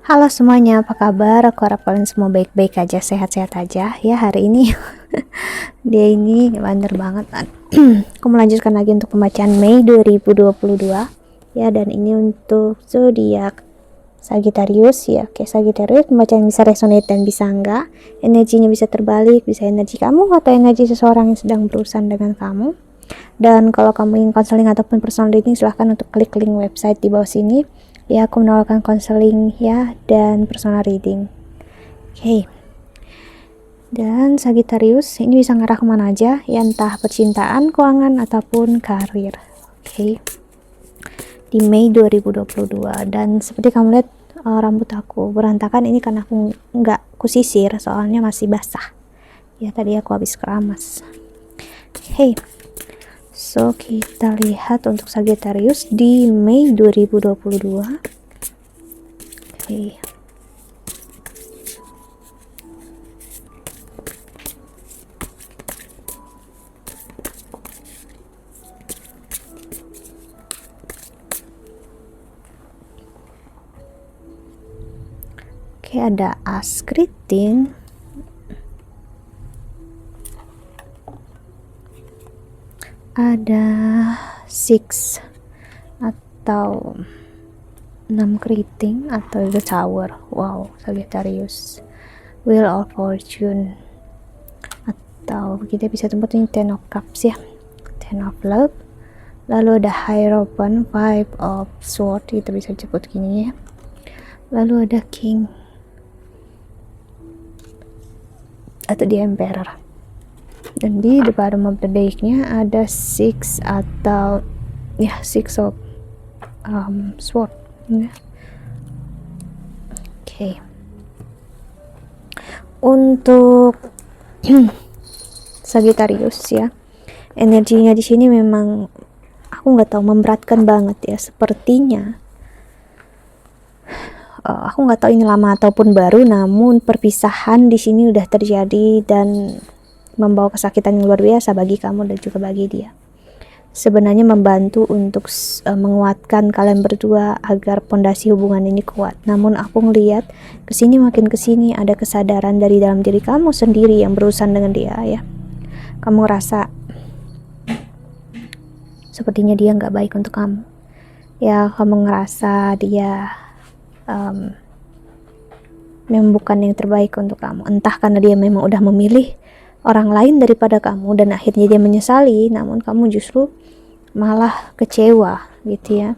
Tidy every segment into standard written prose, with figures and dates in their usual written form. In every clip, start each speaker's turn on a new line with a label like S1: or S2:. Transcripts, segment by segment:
S1: Halo semuanya, apa kabar? Aku harap kalian semua baik-baik aja, sehat-sehat aja. Ya, hari ini dia ini bander banget. Aku melanjutkan lagi untuk pembacaan Mei 2022. Ya, dan ini untuk zodiak Sagittarius ya. Oke, Sagittarius pembacaan bisa resonate dan bisa enggak. Energinya bisa terbalik, bisa energi kamu atau energi seseorang yang sedang berurusan dengan kamu. Dan kalau kamu ingin konseling ataupun personal reading, silahkan untuk klik link website di bawah sini. Ya, aku menawarkan konseling ya dan personal reading. Oke. Dan Sagittarius ini bisa ngarah kemana aja, ya entah percintaan, keuangan ataupun karir. Oke. Di Mei 2022, dan seperti kamu lihat rambut aku berantakan ini karena aku nggak kusisir soalnya masih basah. Ya tadi aku habis keramas. Hey. So, kita lihat untuk Sagittarius di Mei 2022. Oke. Oke, ada as keriting. Ada 6 atau 6 keriting atau the tower. Wow, Sagittarius. Wheel of Fortune, atau kita bisa temputin 10 of Cups ya, 10 of Love. Lalu ada Hierophant, 5 of Sword, kita bisa sebut gini ya. Lalu ada King atau the Emperor. Dan di the bottom of the deck-nya ada 6 atau ya 6 of Sword ya. Oke. Untuk Sagittarius ya, energinya di sini memang aku nggak tahu, memberatkan banget ya sepertinya. Aku nggak tahu ini lama ataupun baru, namun perpisahan di sini udah terjadi dan membawa kesakitan yang luar biasa bagi kamu dan juga bagi dia. Sebenarnya membantu untuk menguatkan kalian berdua agar pondasi hubungan ini kuat. Namun aku ngelihat kesini makin kesini ada kesadaran dari dalam diri kamu sendiri yang berurusan dengan dia ya. Kamu ngerasa sepertinya dia nggak baik untuk kamu. Ya, kamu ngerasa dia memang bukan yang terbaik untuk kamu. Entah karena dia memang udah memilih orang lain daripada kamu dan akhirnya dia menyesali, namun kamu justru malah kecewa gitu ya.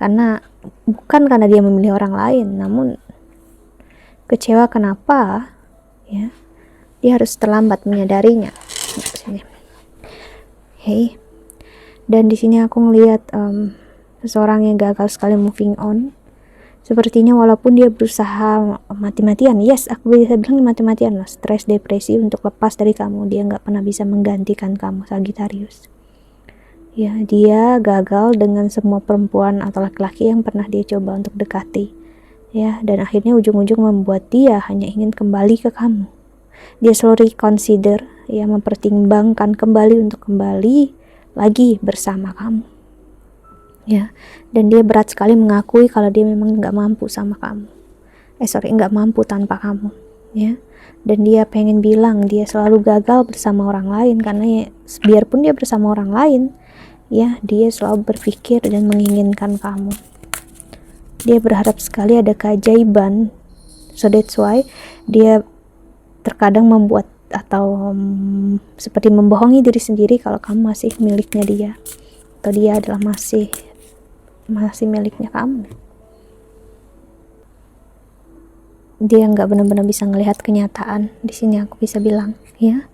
S1: Karena bukan karena dia memilih orang lain, namun kecewa kenapa ya dia harus terlambat menyadarinya. Hey. Dan di sini aku ngelihat seseorang yang gagal sekali moving on. Sepertinya walaupun dia berusaha mati-matian, yes, aku bisa bilang mati-matian lah, stres, depresi untuk lepas dari kamu, dia nggak pernah bisa menggantikan kamu, Sagittarius. Ya, dia gagal dengan semua perempuan atau laki-laki yang pernah dia coba untuk dekati. Ya, dan akhirnya ujung-ujung membuat dia hanya ingin kembali ke kamu. Dia selalu reconsider, ya, mempertimbangkan kembali untuk kembali lagi bersama kamu. Ya, dan dia berat sekali mengakui kalau dia memang nggak mampu sama kamu. Nggak mampu tanpa kamu, ya. Dan dia pengen bilang dia selalu gagal bersama orang lain karena ya, biarpun dia bersama orang lain, ya, dia selalu berpikir dan menginginkan kamu. Dia berharap sekali ada keajaiban, so that's why dia terkadang membuat atau seperti membohongi diri sendiri kalau kamu masih miliknya dia, atau dia adalah masih miliknya kamu. Dia nggak benar-benar bisa ngelihat kenyataan. Di sini aku bisa bilang ya,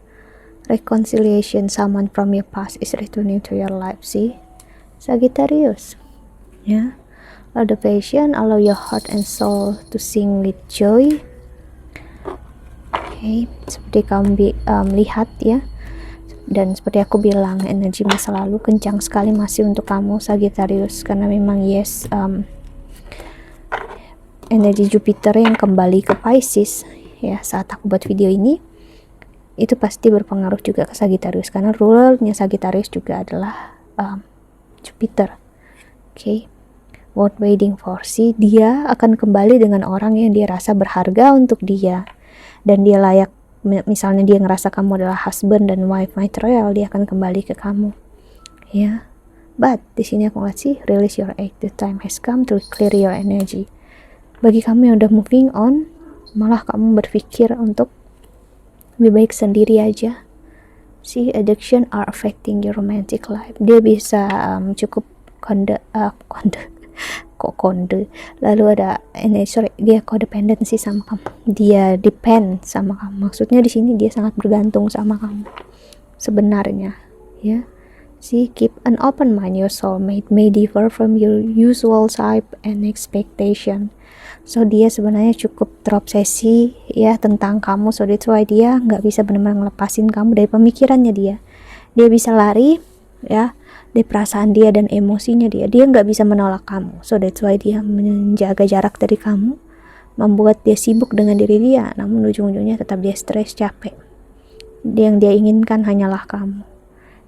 S1: reconciliation, someone from your past is returning to your life. See, Sagittarius ya. Allow the passion, allow your heart and soul to sing with joy. Okay, seperti kamu lihat ya, dan seperti aku bilang, energi masa lalu kencang sekali masih untuk kamu, Sagittarius, karena memang yes, energi Jupiter yang kembali ke Pisces ya saat aku buat video ini, itu pasti berpengaruh juga ke Sagittarius karena rulernya Sagittarius juga adalah Jupiter. Okay. worth waiting for. Sih, dia akan kembali dengan orang yang dia rasa berharga untuk dia dan dia layak. Misalnya dia ngerasa kamu adalah husband dan wife material, dia akan kembali ke kamu, ya. But di sini aku ngeliat sih, release your egg, the time has come to clear your energy. Bagi kamu yang udah moving on, malah kamu berpikir untuk lebih baik sendiri aja. See, addiction are affecting your romantic life. Dia bisa cukup konde. Lalu ada dia codependency sama kamu. Dia depend sama kamu. Maksudnya di sini dia sangat bergantung sama kamu. Sebenarnya, ya. See, keep an open mind. Your soulmate may differ from your usual type and expectation. So dia sebenarnya cukup terobsesi ya tentang kamu. So that's why dia nggak bisa benar-benar ngelepasin kamu dari pemikirannya dia. Dia bisa lari ya dari perasaan dia dan emosinya dia. Dia nggak bisa menolak kamu. So that's why dia menjaga jarak dari kamu, membuat dia sibuk dengan diri dia. Namun ujung-ujungnya tetap dia stres, capek. Yang dia inginkan hanyalah kamu.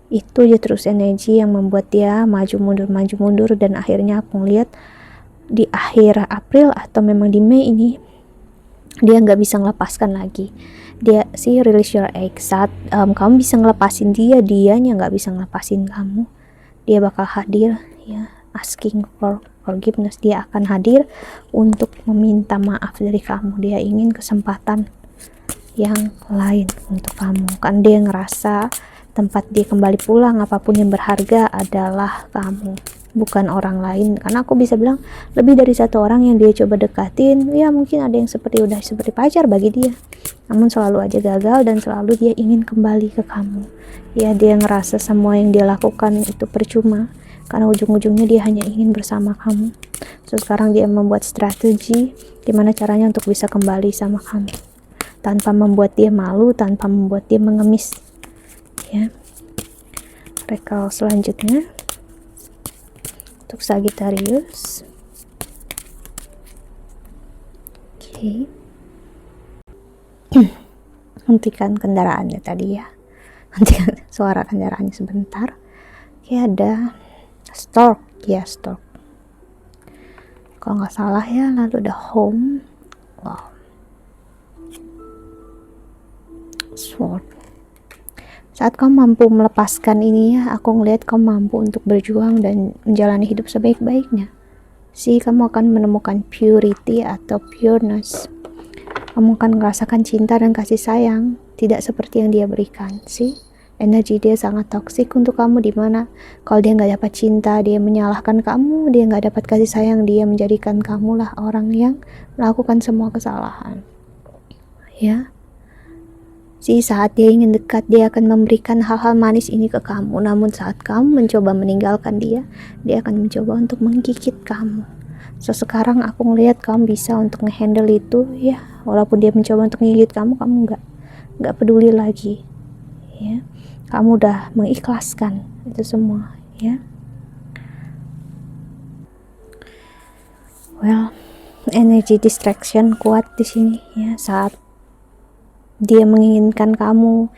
S1: Itu aja terus energi yang membuat dia maju mundur dan akhirnya aku ngeliat di akhir April atau memang di Mei ini dia nggak bisa ngelepaskan lagi. Dia sih release your egg. Saat kamu bisa ngelepasin dianya nggak bisa ngelepasin kamu. Dia bakal hadir ya, asking for forgiveness. Dia akan hadir untuk meminta maaf dari kamu. Dia ingin kesempatan yang lain untuk kamu. Kan dia ngerasa tempat dia kembali pulang, apapun yang berharga adalah kamu, bukan orang lain. Karena aku bisa bilang lebih dari satu orang yang dia coba dekatin, ya mungkin ada yang udah seperti pacar bagi dia, namun selalu aja gagal dan selalu dia ingin kembali ke kamu. Ya, dia ngerasa semua yang dia lakukan itu percuma karena ujung-ujungnya dia hanya ingin bersama kamu. So sekarang dia membuat strategi gimana caranya untuk bisa kembali sama kamu tanpa membuat dia malu, tanpa membuat dia mengemis. Ya, rekal selanjutnya untuk Sagittarius. Oke. Hentikan kendaraannya tadi ya. Hentikan suara kendaraannya sebentar. Oke, ada stork ya, stork. Kalau nggak salah ya, lalu ada home. Wow. Sword. Saat kamu mampu melepaskan ini ya, aku ngelihat kamu mampu untuk berjuang dan menjalani hidup sebaik-baiknya. Kamu akan menemukan purity atau pureness. Kamu akan merasakan cinta dan kasih sayang, tidak seperti yang dia berikan. Energi dia sangat toksik untuk kamu, dimana kalau dia nggak dapat cinta, dia menyalahkan kamu, dia nggak dapat kasih sayang, dia menjadikan kamu lah orang yang melakukan semua kesalahan. Ya. Saat dia ingin dekat, dia akan memberikan hal-hal manis ini ke kamu. Namun saat kamu mencoba meninggalkan dia akan mencoba untuk menggigit kamu. So sekarang aku ngelihat kamu bisa untuk ngehandle itu ya. Walaupun dia mencoba untuk menggigit kamu nggak peduli lagi. Ya, kamu udah mengikhlaskan itu semua. Ya. Well, energy distraction kuat di sini ya. Saat dia menginginkan kamu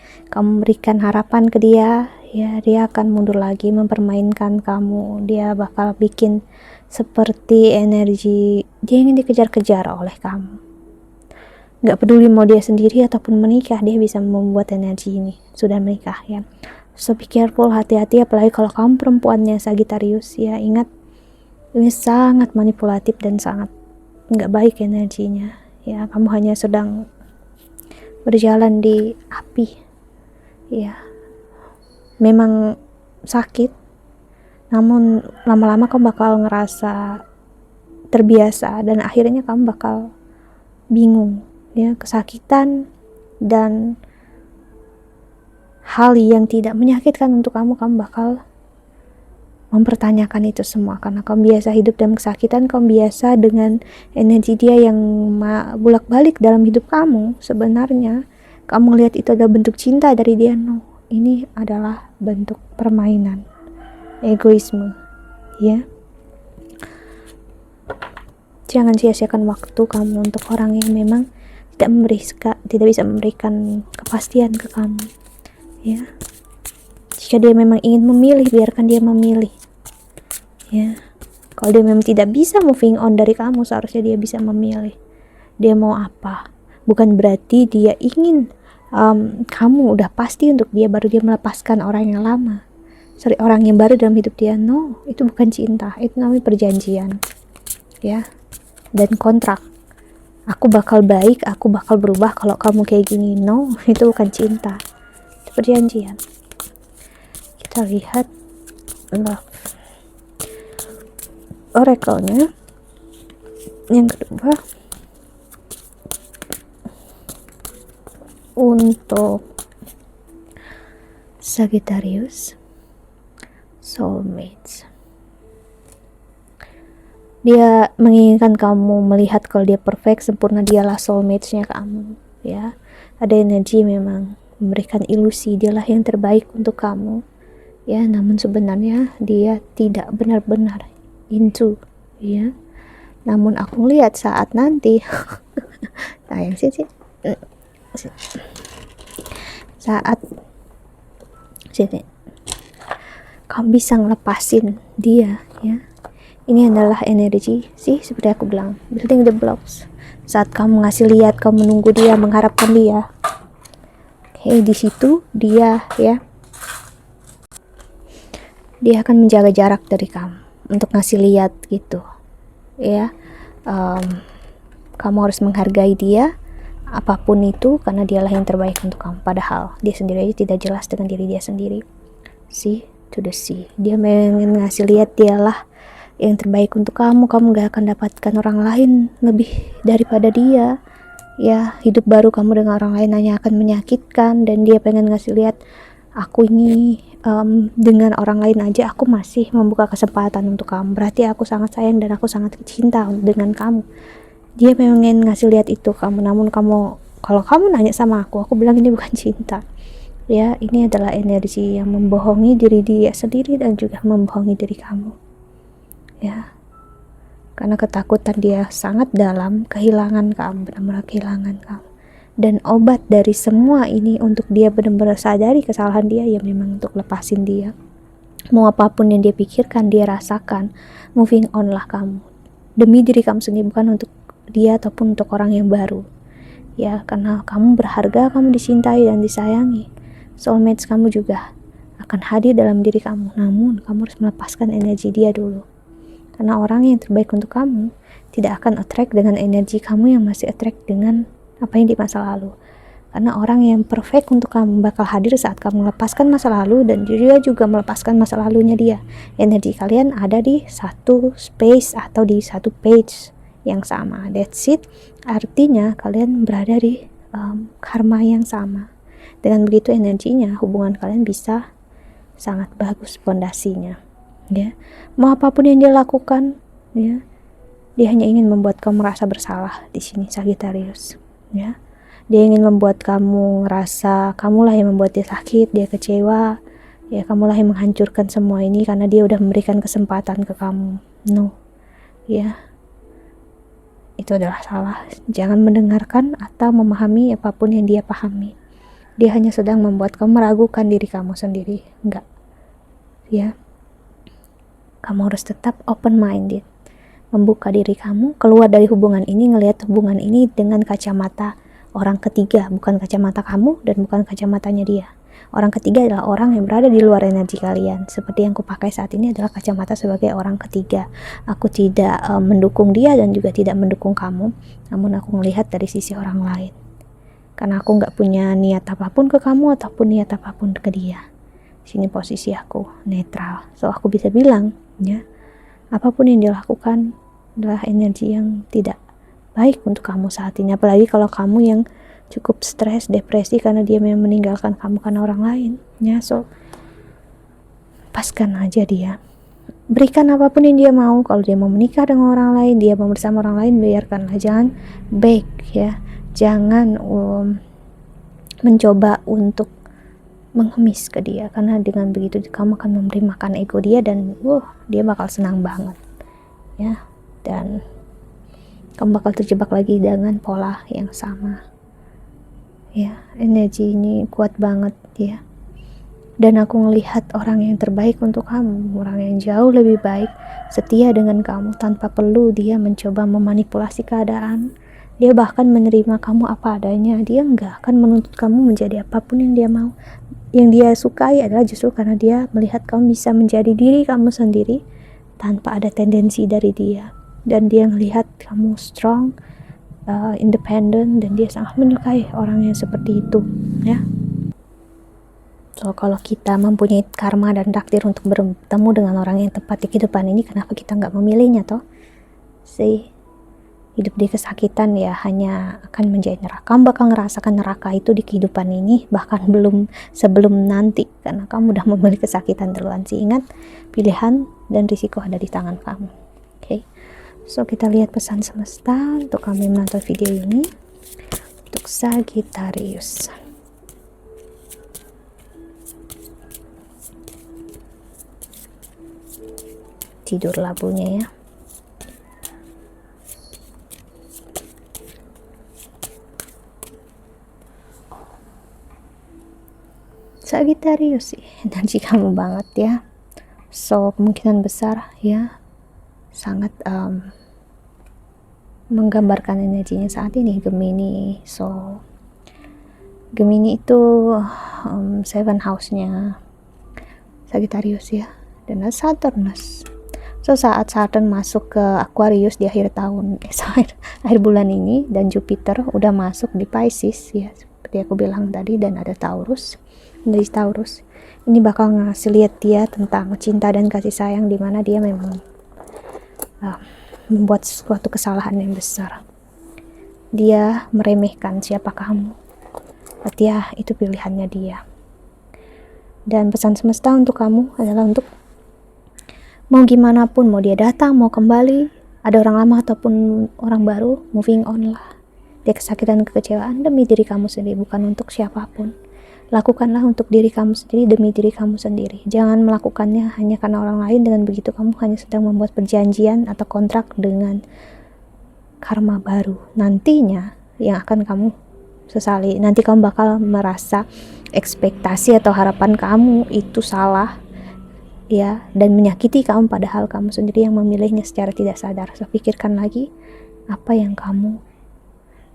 S1: berikan harapan ke dia, ya dia akan mundur lagi mempermainkan kamu. Dia bakal bikin seperti energi dia ingin dikejar-kejar oleh kamu. Gak peduli mau dia sendiri ataupun menikah, dia bisa membuat energi ini sudah menikah ya. So be careful, hati-hati, apalagi kalau kamu perempuannya Sagittarius ya. Ingat, ini sangat manipulatif dan sangat gak baik energinya ya. Kamu hanya sedang berjalan di api ya, memang sakit, namun lama-lama kamu bakal ngerasa terbiasa dan akhirnya kamu bakal bingung ya. Kesakitan dan hal yang tidak menyakitkan untuk kamu bakal mempertanyakan itu semua karena kamu biasa hidup dalam kesakitan, kamu biasa dengan energi dia yang bolak-balik dalam hidup kamu. Sebenarnya kamu lihat itu adalah bentuk cinta dari dia. No, ini adalah bentuk permainan, egoisme ya. Jangan sia-siakan waktu kamu untuk orang yang memang tidak bisa memberikan kepastian ke kamu ya. Jika dia memang ingin memilih, biarkan dia memilih ya. Kalau dia memang tidak bisa moving on dari kamu, seharusnya dia bisa memilih dia mau apa. Bukan berarti dia ingin kamu udah pasti untuk dia baru dia melepaskan orang yang lama, orang yang baru dalam hidup dia. No, itu bukan cinta, itu namanya perjanjian ya, dan kontrak. Aku bakal baik, aku bakal berubah kalau kamu kayak gini. No, itu bukan cinta, itu perjanjian. Kita lihat love oracle-nya yang kedua untuk Sagittarius, soulmates. Dia menginginkan kamu melihat kalau dia perfect, sempurna, dialah soulmates-nya kamu ya. Ada energi memang memberikan ilusi dialah yang terbaik untuk kamu ya, namun sebenarnya dia tidak benar-benar into ya. Namun aku lihat saat nanti sayang sih saat sini kamu bisa ngelepasin dia ya. Ini adalah energi sih, seperti aku bilang, building the blocks. Saat kamu ngasih lihat, kamu menunggu dia, mengharapkan dia. Oke, di situ dia ya, dia akan menjaga jarak dari kamu untuk ngasih lihat gitu ya. Kamu harus menghargai dia apapun itu, karena dialah yang terbaik untuk kamu. Padahal dia sendiri aja tidak jelas dengan diri dia sendiri. See to the sea, dia ingin ngasih lihat dialah yang terbaik untuk kamu. Kamu gak akan dapatkan orang lain lebih daripada dia ya. Hidup baru kamu dengan orang lain hanya akan menyakitkan, dan dia pengen ngasih lihat, aku ini dengan orang lain aja aku masih membuka kesempatan untuk kamu, berarti aku sangat sayang dan aku sangat cinta dengan kamu. Dia pengen ngasih lihat itu kamu. Namun kamu, kalau kamu nanya sama aku bilang ini bukan cinta ya. Ini adalah energi yang membohongi diri dia sendiri dan juga membohongi diri kamu ya, karena ketakutan dia sangat dalam, kehilangan kamu, benar-benar kehilangan kamu. Dan obat dari semua ini untuk dia benar-benar sadari kesalahan dia ya, memang untuk lepasin dia. Mau apapun yang dia pikirkan, dia rasakan, moving on lah kamu, demi diri kamu sendiri, bukan untuk dia ataupun untuk orang yang baru ya. Karena kamu berharga, kamu dicintai dan disayangi. Soulmates kamu juga akan hadir dalam diri kamu, namun kamu harus melepaskan energi dia dulu. Karena orang yang terbaik untuk kamu tidak akan attract dengan energi kamu yang masih attract dengan apa yang di masa lalu. Karena orang yang perfect untuk kamu bakal hadir saat kamu melepaskan masa lalu, dan dia juga melepaskan masa lalunya dia. Energi kalian ada di satu space atau di satu page yang sama. That's it. Artinya kalian berada di karma yang sama. Dengan begitu energinya, hubungan kalian bisa sangat bagus pondasinya ya. Mau apapun yang dia lakukan ya, dia hanya ingin membuat kamu merasa bersalah di sini, Sagittarius ya. Dia ingin membuat kamu ngerasa kamulah yang membuat dia sakit, dia kecewa ya, kamulah yang menghancurkan semua ini karena dia udah memberikan kesempatan ke kamu. No ya, itu adalah salah. Jangan mendengarkan atau memahami apapun yang dia pahami. Dia hanya sedang membuat kamu meragukan diri kamu sendiri. Enggak ya, kamu harus tetap open minded, membuka diri kamu, keluar dari hubungan ini, ngelihat hubungan ini dengan kacamata orang ketiga, bukan kacamata kamu dan bukan kacamatanya dia. Orang ketiga adalah orang yang berada di luar energi kalian. Seperti yang kupakai saat ini adalah kacamata sebagai orang ketiga. Aku tidak mendukung dia dan juga tidak mendukung kamu, namun aku melihat dari sisi orang lain. Karena aku gak punya niat apapun ke kamu ataupun niat apapun ke dia. Sini posisi aku netral, so aku bisa bilang ya, apapun yang dia lakukan adalah energi yang tidak baik untuk kamu saat ini. Apalagi kalau kamu yang cukup stres, depresi karena dia memang meninggalkan kamu karena orang lain ya. So lepaskan aja dia, berikan apapun yang dia mau. Kalau dia mau menikah dengan orang lain, dia mau bersama orang lain, biarkanlah. Jangan beg ya, jangan mencoba untuk mengemis ke dia, karena dengan begitu kamu akan memberi makan ego dia, dan dia bakal senang banget ya, dan kamu bakal terjebak lagi dengan pola yang sama ya. Energi ini kuat banget ya. dan aku ngelihat orang yang terbaik untuk kamu, orang yang jauh lebih baik, setia dengan kamu tanpa perlu dia mencoba memanipulasi keadaan. Dia bahkan menerima kamu apa adanya. Dia nggak akan menuntut kamu menjadi apapun yang dia mau. Yang dia sukai adalah justru karena dia melihat kamu bisa menjadi diri kamu sendiri tanpa ada tendensi dari dia, dan dia melihat kamu strong, independent, dan dia sangat menyukai orang yang seperti itu, ya. So, kalau kita mempunyai karma dan takdir untuk bertemu dengan orang yang tepat di kehidupan ini, kenapa kita nggak memilihnya toh? Hidup di kesakitan ya hanya akan menjadi neraka. Kamu bakal ngerasakan neraka itu di kehidupan ini, bahkan sebelum nanti, karena kamu udah memilih kesakitan duluan sih. Ingat, pilihan dan risiko ada di tangan kamu. Oke. So, kita lihat pesan semesta untuk kami menonton video ini. Untuk Sagittarius, tidur labunya ya. Sagittarius sih, energi kamu banget ya. So, kemungkinan besar ya sangat menggambarkan energinya saat ini Gemini. So, Gemini itu seven house-nya Sagittarius ya, dan Saturnus. So, saat Saturn masuk ke Aquarius di akhir bulan ini, dan Jupiter udah masuk di Pisces ya, seperti aku bilang tadi, dan ada Taurus. Dari Taurus ini bakal ngasih lihat dia tentang cinta dan kasih sayang, dimana dia memang membuat suatu kesalahan yang besar. Dia meremehkan siapa kamu, berarti ya itu pilihannya dia. Dan pesan semesta untuk kamu adalah untuk mau gimana pun, mau dia datang, mau kembali, ada orang lama ataupun orang baru, moving on lah. Dia kesakitan, kekecewaan demi diri kamu sendiri, bukan untuk siapapun. Lakukanlah untuk diri kamu sendiri, demi diri kamu sendiri. Jangan melakukannya hanya karena orang lain. Dengan begitu kamu hanya sedang membuat perjanjian atau kontrak dengan karma baru nantinya yang akan kamu sesali. Nanti kamu bakal merasa ekspektasi atau harapan kamu itu salah ya, dan menyakiti kamu, padahal kamu sendiri yang memilihnya secara tidak sadar. So, pikirkan lagi apa yang kamu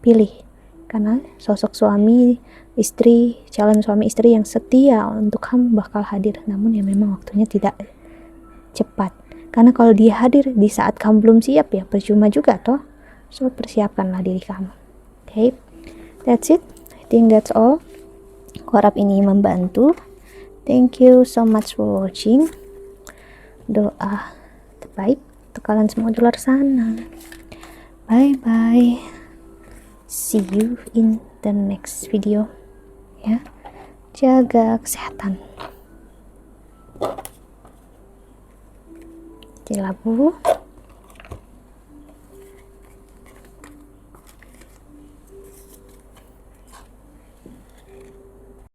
S1: pilih, karena sosok suami istri, calon suami istri yang setia untuk kamu bakal hadir, namun ya memang waktunya tidak cepat, karena kalau dia hadir di saat kamu belum siap ya percuma juga toh. So, persiapkanlah diri kamu. Okay, that's it. I think that's all. Harap ini membantu. Thank you so much for watching. Doa terbaik untuk kalian semua di luar sana. Bye bye, see you in the next video ya. Jaga kesehatan. Labu